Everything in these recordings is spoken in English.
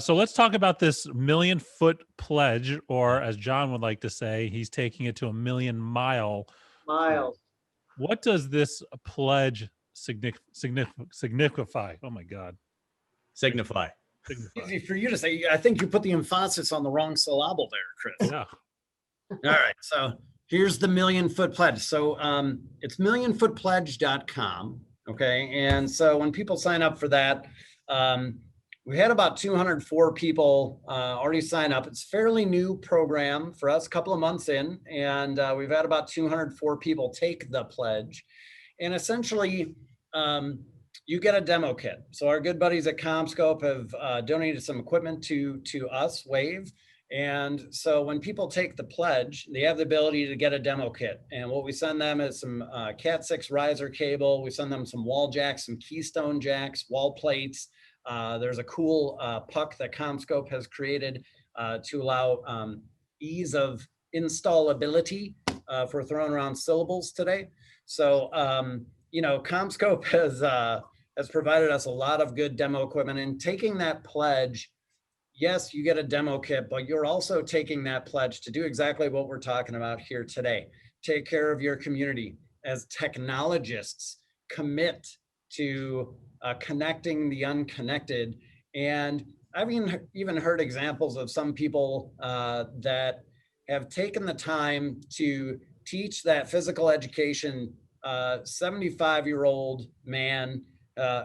So let's talk about this 1,000,000-foot pledge, or as John would like to say, he's taking it to 1,000,000-mile. Miles. What does this pledge signify? Oh my God. Signify. Easy for you to say. I think you put the emphasis on the wrong syllable there, Chris. Yeah. All right. So here's the 1,000,000-foot pledge. So it's millionfootpledge.com. Okay. And so when people sign up for that, we had about 204 people already sign up. It's a fairly new program for us, a couple of months in, and we've had about 204 people take the pledge. And essentially, you get a demo kit. So our good buddies at CommScope have donated some equipment to us, Wave. And so when people take the pledge, they have the ability to get a demo kit. And what we send them is some Cat 6 riser cable. We send them some wall jacks, some keystone jacks, wall plates. There's a cool puck that CommScope has created to allow ease of installability for throwing around syllables today. So, CommScope has provided us a lot of good demo equipment, and taking that pledge, yes, you get a demo kit, but you're also taking that pledge to do exactly what we're talking about here today. Take care of your community. As technologists, commit to connecting the unconnected. And I've even heard examples of some people that have taken the time to teach that physical education 75-year-old man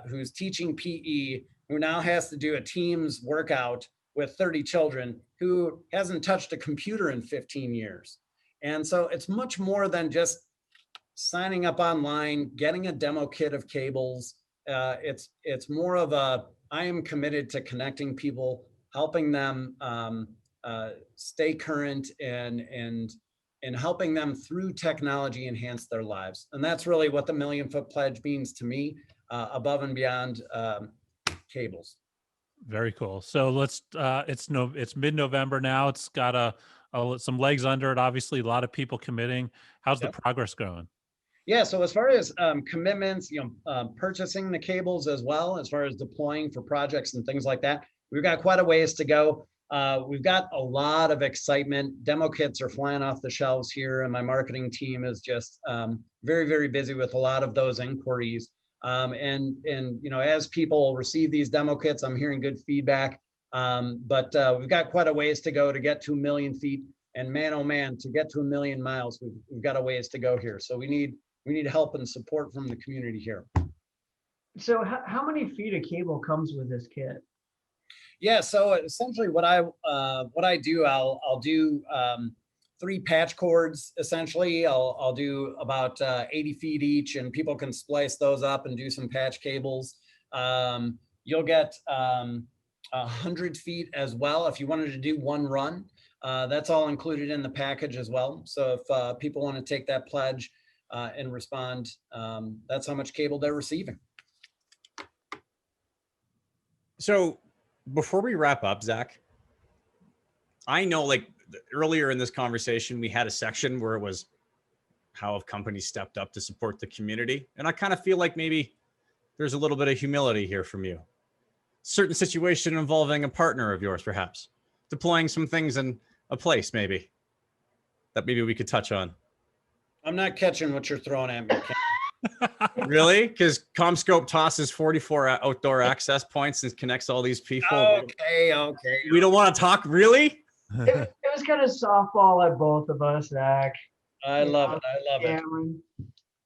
who's teaching PE, who now has to do a Teams workout with 30 children, who hasn't touched a computer in 15 years. And so it's much more than just signing up online, getting a demo kit of cables. It's more of a, I am committed to connecting people, helping them stay current, and helping them through technology enhance their lives. And that's really what the 1,000,000-foot pledge means to me, above and beyond cables. Very cool. So it's mid-November now. It's got some legs under it. Obviously, a lot of people committing. How's the progress going? Yeah, so as far as commitments, purchasing the cables as well, as far as deploying for projects and things like that, we've got quite a ways to go. We've got a lot of excitement. Demo kits are flying off the shelves here, and my marketing team is just very, very busy with a lot of those inquiries. And as people receive these demo kits, I'm hearing good feedback. But we've got quite a ways to go to get to 1,000,000 feet. And man, oh man, to get to 1,000,000 miles, we've got a ways to go here. So we need help and support from the community here. So how many feet of cable comes with this kit? Yeah, so essentially what I do, I'll do 3 patch cords. Essentially, I'll do about 80 feet each, and people can splice those up and do some patch cables. You'll get 100 feet as well if you wanted to do one run. That's all included in the package as well. So if people want to take that pledge and respond, that's how much cable they're receiving. So before we wrap up, Zach, I know like earlier in this conversation, we had a section where it was how have companies stepped up to support the community. And I kind of feel like maybe there's a little bit of humility here from you. Certain situation involving a partner of yours, perhaps deploying some things in a place, maybe that maybe we could touch on. I'm not catching what you're throwing at me. Really? Because CommScope tosses 44 outdoor access points and connects all these people. Okay. We don't want to talk, really? It was kind of softball at both of us, Zach. I love it.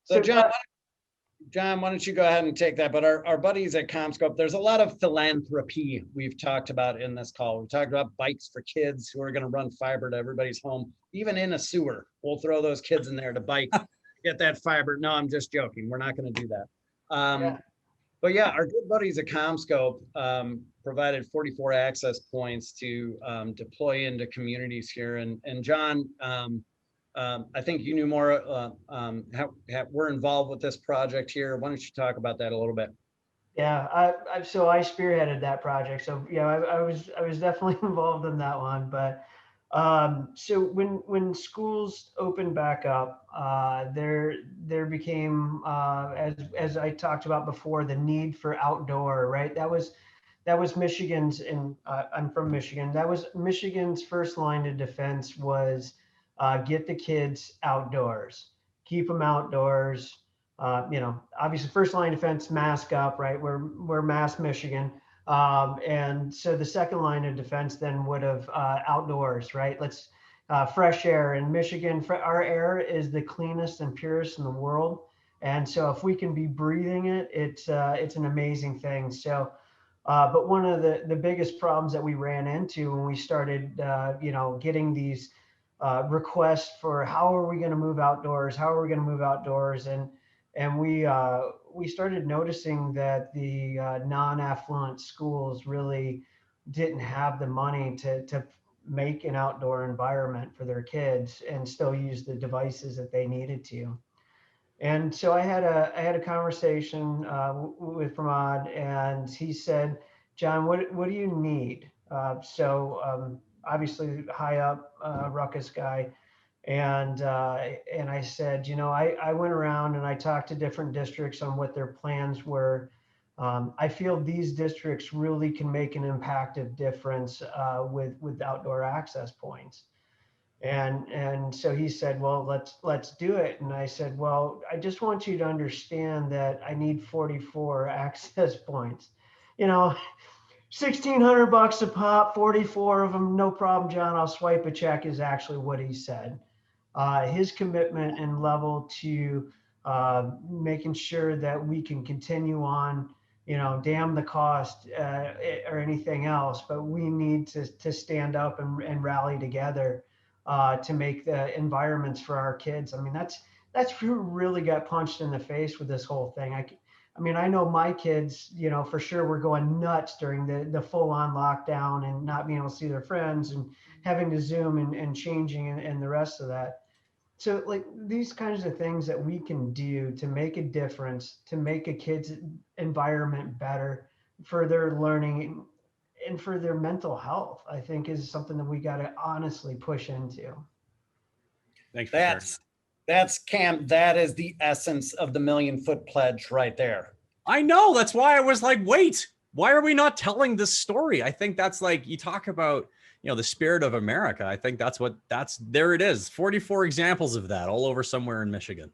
So John, why don't you go ahead and take that? But our buddies at CommScope, there's a lot of philanthropy we've talked about in this call. We talked about bikes for kids who are going to run fiber to everybody's home, even in a sewer. We'll throw those kids in there to bike, get that fiber. No, I'm just joking. We're not going to do that. But yeah, our good buddies at CommScope provided 44 access points to deploy into communities here. And John, I think you knew more. We're involved with this project here. Why don't you talk about that a little bit? Yeah, so I spearheaded that project. So yeah, I was definitely involved in that one. But so when schools opened back up, there became as I talked about before, the need for outdoor, right? That was that was Michigan's, and I'm from Michigan. That was Michigan's first line of defense was get the kids outdoors, keep them outdoors. Obviously first line of defense, mask up, right? We're mass Michigan. And so the second line of defense then would have outdoors, right? Let's fresh air in Michigan. Our air is the cleanest and purest in the world. And so if we can be breathing it, it's an amazing thing. So, but one of the biggest problems that we ran into when we started, getting these requests for how are we going to move outdoors? How are we going to move outdoors? And we started noticing that the non-affluent schools really didn't have the money to make an outdoor environment for their kids and still use the devices that they needed to. And so I had a conversation with Pramod, and he said, "John, what do you need?" Obviously high up ruckus guy. And I said, I went around and I talked to different districts on what their plans were. I feel these districts really can make an impactful difference with outdoor access points. And so he said, well, let's do it. And I said, well, I just want you to understand that I need 44 access points. $1,600 a pop, 44 of them, no problem, John. I'll swipe a check is actually what he said. His commitment and level to making sure that we can continue on, damn the cost or anything else, but we need to stand up and rally together to make the environments for our kids. I mean, that's who really got punched in the face with this whole thing. I know my kids, for sure were going nuts during the full on lockdown and not being able to see their friends and having to Zoom and changing and the rest of that. So like these kinds of things that we can do to make a difference, to make a kid's environment better for their learning and for their mental health, I think is something that we got to honestly push into. Thanks for sharing. That's Cam. That is the essence of the Million Foot Pledge right there. I know. That's why I was like, wait, why are we not telling this story? I think that's like, you talk about, the spirit of America. I think there it is. 44 examples of that all over somewhere in Michigan.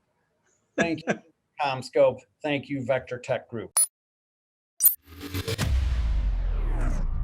Thank you, CommScope. Thank you, Vector Tech Group.